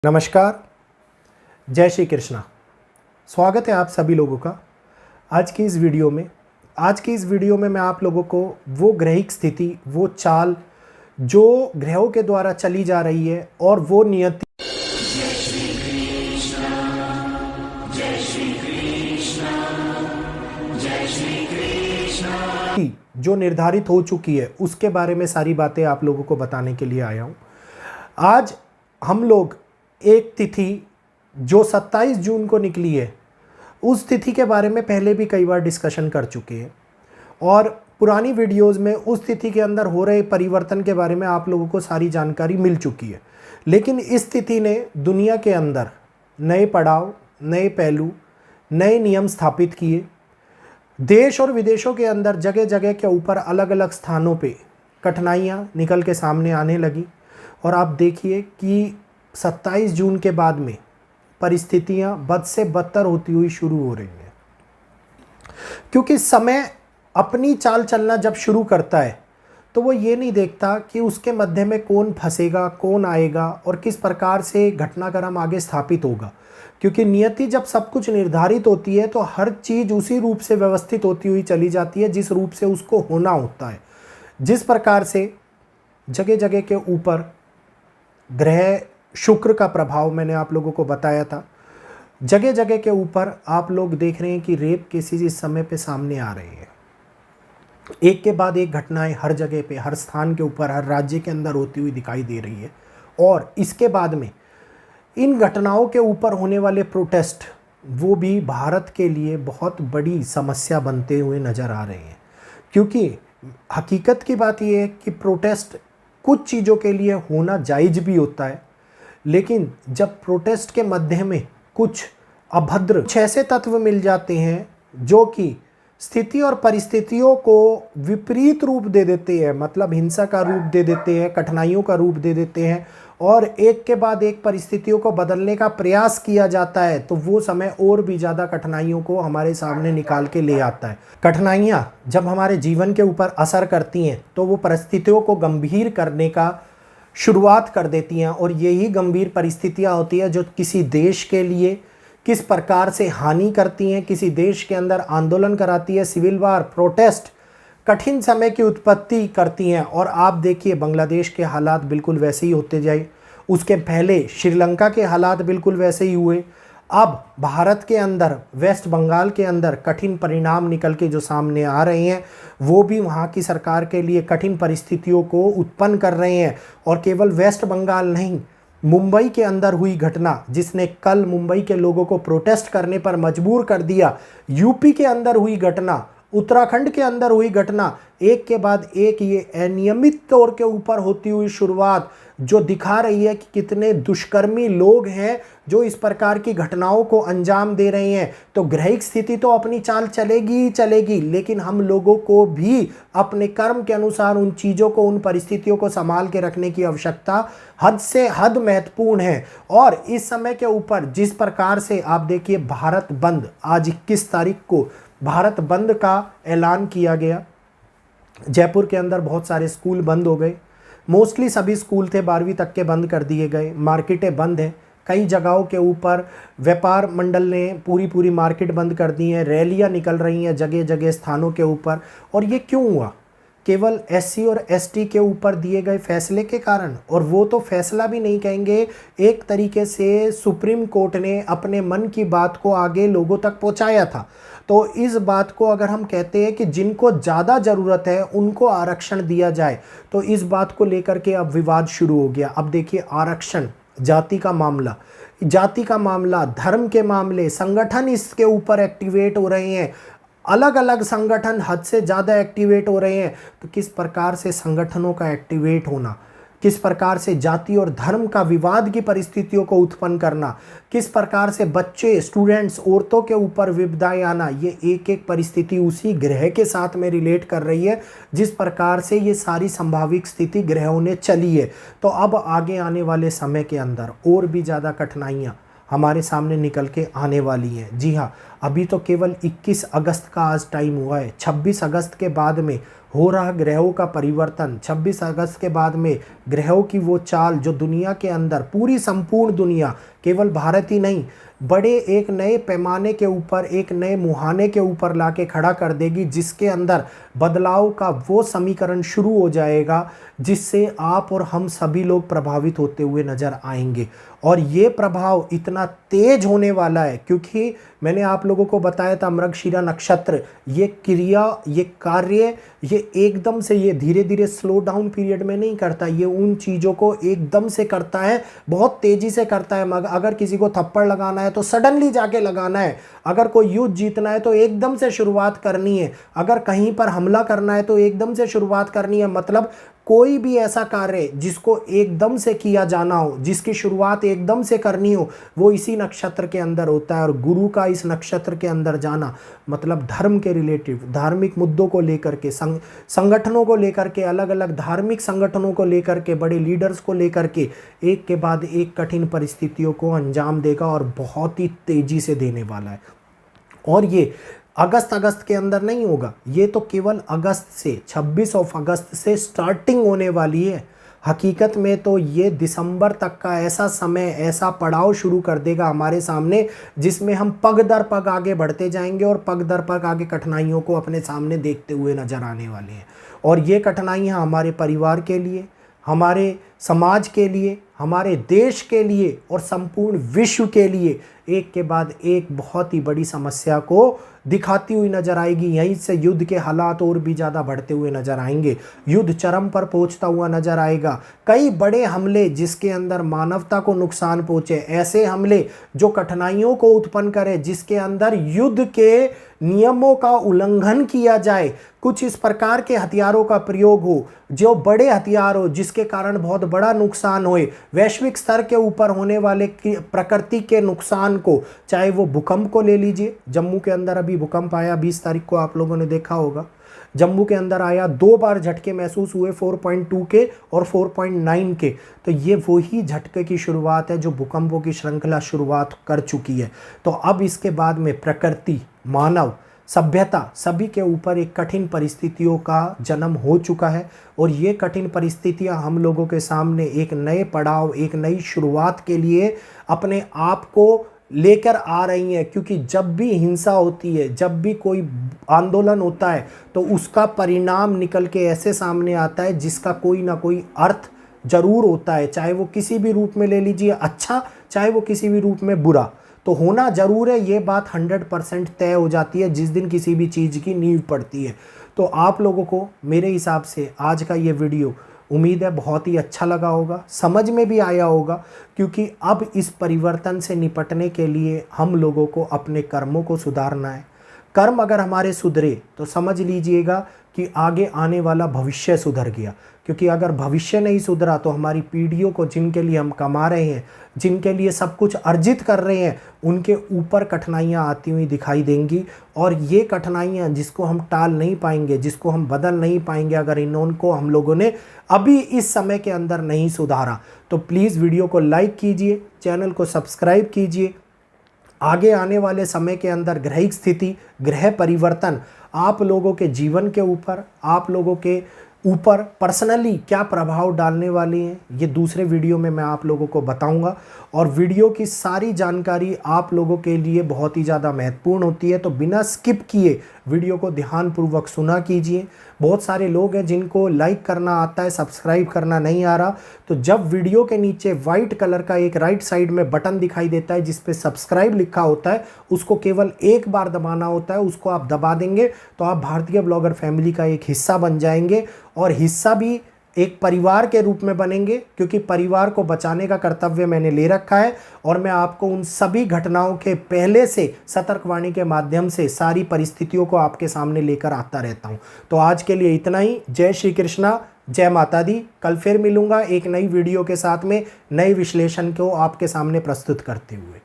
नमस्कार, जय श्री कृष्णा। स्वागत है आप सभी लोगों का आज की इस वीडियो में मैं आप लोगों को वो ग्रहिक स्थिति, वो चाल जो ग्रहों के द्वारा चली जा रही है और वो नियति जो निर्धारित हो चुकी है उसके बारे में सारी बातें आप लोगों को बताने के लिए आया हूँ। आज हम लोग एक तिथि जो 27 जून को निकली है उस तिथि के बारे में पहले भी कई बार डिस्कशन कर चुके हैं और पुरानी वीडियोस में उस तिथि के अंदर हो रहे परिवर्तन के बारे में आप लोगों को सारी जानकारी मिल चुकी है। लेकिन इस तिथि ने दुनिया के अंदर नए पड़ाव, नए पहलू, नए नियम स्थापित किए। देश और विदेशों के अंदर जगह जगह के ऊपर अलग अलग स्थानों पे कठिनाइयाँ निकल के सामने आने लगी और आप देखिए कि 27 जून के बाद में परिस्थितियां बद से बदतर होती हुई शुरू हो रही हैं, क्योंकि समय अपनी चाल चलना जब शुरू करता है तो वो ये नहीं देखता कि उसके मध्य में कौन फंसेगा, कौन आएगा और किस प्रकार से घटनाक्रम आगे स्थापित होगा। क्योंकि नियति जब सब कुछ निर्धारित होती है तो हर चीज़ उसी रूप से व्यवस्थित होती हुई चली जाती है जिस रूप से उसको होना होता है। जिस प्रकार से जगह जगह के ऊपर ग्रह शुक्र का प्रभाव मैंने आप लोगों को बताया था, जगह जगह के ऊपर आप लोग देख रहे हैं कि रेप केसेस इस समय पे सामने आ रहे हैं। एक के बाद एक घटनाएं हर जगह पे, हर स्थान के ऊपर, हर राज्य के अंदर होती हुई दिखाई दे रही है। और इसके बाद में इन घटनाओं के ऊपर होने वाले प्रोटेस्ट वो भी भारत के लिए बहुत बड़ी समस्या बनते हुए नज़र आ रहे हैं। क्योंकि हकीकत की बात यह है कि प्रोटेस्ट कुछ चीज़ों के लिए होना जायज़ भी होता है, लेकिन जब प्रोटेस्ट के मध्य में कुछ अभद्र, कुछ ऐसे तत्व मिल जाते हैं जो कि स्थिति और परिस्थितियों को विपरीत रूप दे देते हैं, मतलब हिंसा का रूप दे देते हैं, कठिनाइयों का रूप दे देते हैं और एक के बाद एक परिस्थितियों को बदलने का प्रयास किया जाता है, तो वो समय और भी ज़्यादा कठिनाइयों को हमारे सामने निकाल के ले आता है। कठिनाइयाँ जब हमारे जीवन के ऊपर असर करती हैं तो वो परिस्थितियों को गंभीर करने का शुरुआत कर देती हैं और यही गंभीर परिस्थितियां होती है जो किसी देश के लिए किस प्रकार से हानि करती हैं, किसी देश के अंदर आंदोलन कराती है, सिविल वार, प्रोटेस्ट, कठिन समय की उत्पत्ति करती हैं। और आप देखिए बांग्लादेश के हालात बिल्कुल वैसे ही होते जाए, उसके पहले श्रीलंका के हालात बिल्कुल वैसे ही हुए। अब भारत के अंदर, वेस्ट बंगाल के अंदर कठिन परिणाम निकल के जो सामने आ रहे हैं वो भी वहाँ की सरकार के लिए कठिन परिस्थितियों को उत्पन्न कर रहे हैं। और केवल वेस्ट बंगाल नहीं, मुंबई के अंदर हुई घटना जिसने कल मुंबई के लोगों को प्रोटेस्ट करने पर मजबूर कर दिया, यूपी के अंदर हुई घटना, उत्तराखंड के अंदर हुई घटना, एक के बाद एक ये अनियमित तौर के ऊपर होती हुई शुरुआत जो दिखा रही है कि कितने दुष्कर्मी लोग हैं जो इस प्रकार की घटनाओं को अंजाम दे रहे हैं। तो ग्रहिक स्थिति तो अपनी चाल चलेगी ही चलेगी, लेकिन हम लोगों को भी अपने कर्म के अनुसार उन चीज़ों को, उन परिस्थितियों को संभाल के रखने की आवश्यकता हद से हद महत्वपूर्ण है। और इस समय के ऊपर जिस प्रकार से आप देखिए भारत बंद, आज 21 तारीख को भारत बंद का ऐलान किया गया। जयपुर के अंदर बहुत सारे स्कूल बंद हो गए, मोस्टली सभी स्कूल थे 12वीं तक के बंद कर दिए गए, मार्केटें बंद हैं, कई जगहों के ऊपर व्यापार मंडल ने पूरी मार्केट बंद कर दी है, रैलियां निकल रही हैं जगह जगह स्थानों के ऊपर। और ये क्यों हुआ? केवल एससी और एसटी के ऊपर दिए गए फैसले के कारण। और वो तो फैसला भी नहीं कहेंगे, एक तरीके से सुप्रीम कोर्ट ने अपने मन की बात को आगे लोगों तक पहुंचाया था। तो इस बात को अगर हम कहते हैं कि जिनको ज़्यादा ज़रूरत है उनको आरक्षण दिया जाए, तो इस बात को लेकर के अब विवाद शुरू हो गया। अब देखिए आरक्षण, जाति का मामला, धर्म के मामले, संगठन इसके ऊपर एक्टिवेट हो रहे हैं, अलग अलग संगठन हद से ज़्यादा एक्टिवेट हो रहे हैं। तो किस प्रकार से संगठनों का एक्टिवेट होना, किस प्रकार से जाति और धर्म का विवाद की परिस्थितियों को उत्पन्न करना, किस प्रकार से बच्चे, स्टूडेंट्स, औरतों के ऊपर विपदाएं आना, ये एक एक परिस्थिति उसी ग्रह के साथ में रिलेट कर रही है जिस प्रकार से ये सारी संभावित स्थिति ग्रहों ने चली है। तो अब आगे आने वाले समय के अंदर और भी ज़्यादा कठिनाइयाँ हमारे सामने निकल के आने वाली हैं। जी हाँ, अभी तो केवल 21 अगस्त का आज टाइम हुआ है, 26 अगस्त के बाद में हो रहा ग्रहों का परिवर्तन, 26 अगस्त के बाद में ग्रहों की वो चाल जो दुनिया के अंदर, पूरी संपूर्ण दुनिया, केवल भारत ही नहीं, बड़े एक नए पैमाने के ऊपर, एक नए मुहाने के ऊपर लाके खड़ा कर देगी, जिसके अंदर बदलाव का वो समीकरण शुरू हो जाएगा जिससे आप और हम सभी लोग प्रभावित होते हुए नजर आएंगे। और ये प्रभाव इतना तेज होने वाला है क्योंकि मैंने आप लोगों को बताया था मृगशिरा नक्षत्र, ये क्रिया, ये कार्य, ये एकदम से, ये धीरे धीरे स्लो डाउन पीरियड में नहीं करता, ये उन चीज़ों को एकदम से करता है, बहुत तेज़ी से करता है। मगर अगर किसी को थप्पड़ लगाना है तो सडनली जाके लगाना है, अगर कोई युद्ध जीतना है तो एकदम से शुरुआत करनी है, अगर कहीं पर हमला करना है तो एकदम से शुरुआत करनी है। मतलब कोई भी ऐसा कार्य जिसको एकदम से किया जाना हो, जिसकी शुरुआत एकदम से करनी हो, वो इसी नक्षत्र के अंदर होता है। और गुरु का इस नक्षत्र के अंदर जाना मतलब धर्म के रिलेटिव, धार्मिक मुद्दों को लेकर के, संगठनों को लेकर के, अलग अलग धार्मिक संगठनों को लेकर के, बड़े लीडर्स को लेकर के एक के बाद एक कठिन परिस्थितियों को अंजाम देगा और बहुत ही तेजी से देने वाला है। और ये अगस्त के अंदर नहीं होगा, ये तो केवल अगस्त से, 26 अगस्त से स्टार्टिंग होने वाली है। हकीकत में तो ये दिसंबर तक का ऐसा समय, ऐसा पड़ाव शुरू कर देगा हमारे सामने जिसमें हम पग दर पग आगे बढ़ते जाएंगे और पग दर पग आगे कठिनाइयों को अपने सामने देखते हुए नजर आने वाले हैं। और ये कठिनाइयाँ हमारे परिवार के लिए, हमारे समाज के लिए, हमारे देश के लिए और संपूर्ण विश्व के लिए एक के बाद एक बहुत ही बड़ी समस्या को दिखाती हुई नजर आएगी। यहीं से युद्ध के हालात और भी ज़्यादा बढ़ते हुए नजर आएंगे, युद्ध चरम पर पहुंचता हुआ नजर आएगा। कई बड़े हमले जिसके अंदर मानवता को नुकसान पहुंचे, ऐसे हमले जो कठिनाइयों को उत्पन्न करे, जिसके अंदर युद्ध के नियमों का उल्लंघन किया जाए, कुछ इस प्रकार के हथियारों का प्रयोग हो जो बड़े हथियार हो, जिसके कारण बहुत बड़ा नुकसान होए, वैश्विक स्तर के ऊपर होने वाले प्रकृति के नुकसान को, चाहे वो भूकंप को ले लीजिए। जम्मू के अंदर अभी भूकंप आया 20 तारीख को, आप लोगों ने देखा होगा। जम्मू के अंदर आया, 2 बार झटके महसूस हुए, 4.2 के और 4.9 के। तो ये वही झटके की शुरुआत है जो भूकंपों की श्रृंखला शुरुआत कर चुकी है। तो अब इसके बाद में प्रकृति, मानव, सभ्यता, सभी के ऊपर एक कठिन परिस्थितियों का जन्म हो चुका है। और ये कठिन परिस्थितियां हम लोगों के सामने एक नए पड़ाव, एक नई शुरुआत के लिए अपने आप को लेकर आ रही हैं। क्योंकि जब भी हिंसा होती है, जब भी कोई आंदोलन होता है, तो उसका परिणाम निकल के ऐसे सामने आता है जिसका कोई ना कोई अर्थ जरूर होता है, चाहे वो किसी भी रूप में ले लीजिए अच्छा, चाहे वो किसी भी रूप में बुरा, तो होना जरूर है। ये बात 100% तय हो जाती है जिस दिन किसी भी चीज़ की नींव पड़ती है। तो आप लोगों को मेरे हिसाब से आज का ये वीडियो उम्मीद है बहुत ही अच्छा लगा होगा, समझ में भी आया होगा। क्योंकि अब इस परिवर्तन से निपटने के लिए हम लोगों को अपने कर्मों को सुधारना है। कर्म अगर हमारे सुधरे तो समझ लीजिएगा कि आगे आने वाला भविष्य सुधर गया। क्योंकि अगर भविष्य नहीं सुधरा तो हमारी पीढ़ियों को, जिनके लिए हम कमा रहे हैं, जिनके लिए सब कुछ अर्जित कर रहे हैं, उनके ऊपर कठिनाइयाँ आती हुई दिखाई देंगी। और ये कठिनाइयाँ जिसको हम टाल नहीं पाएंगे, जिसको हम बदल नहीं पाएंगे, अगर इनको हम लोगों ने अभी इस समय के अंदर नहीं सुधारा, तो प्लीज़ वीडियो को लाइक कीजिए, चैनल को सब्सक्राइब कीजिए। आगे आने वाले समय के अंदर ग्रहिक स्थिति, ग्रह परिवर्तन आप लोगों के जीवन के ऊपर, आप लोगों के ऊपर पर्सनली क्या प्रभाव डालने वाले हैं, ये दूसरे वीडियो में मैं आप लोगों को बताऊंगा। और वीडियो की सारी जानकारी आप लोगों के लिए बहुत ही ज़्यादा महत्वपूर्ण होती है, तो बिना स्किप किए वीडियो को ध्यानपूर्वक सुना कीजिए। बहुत सारे लोग हैं जिनको लाइक करना आता है, सब्सक्राइब करना नहीं आ रहा। तो जब वीडियो के नीचे वाइट कलर का एक राइट साइड में बटन दिखाई देता है जिस पे सब्सक्राइब लिखा होता है, उसको केवल एक बार दबाना होता है। उसको आप दबा देंगे तो आप भारतीय ब्लॉगर फैमिली का एक हिस्सा बन जाएंगे, और हिस्सा भी एक परिवार के रूप में बनेंगे। क्योंकि परिवार को बचाने का कर्तव्य मैंने ले रखा है, और मैं आपको उन सभी घटनाओं के पहले से सतर्कवाणी के माध्यम से सारी परिस्थितियों को आपके सामने लेकर आता रहता हूं। तो आज के लिए इतना ही। जय श्री कृष्णा, जय माता दी। कल फिर मिलूंगा एक नई वीडियो के साथ में, नए विश्लेषण को आपके सामने प्रस्तुत करते हुए।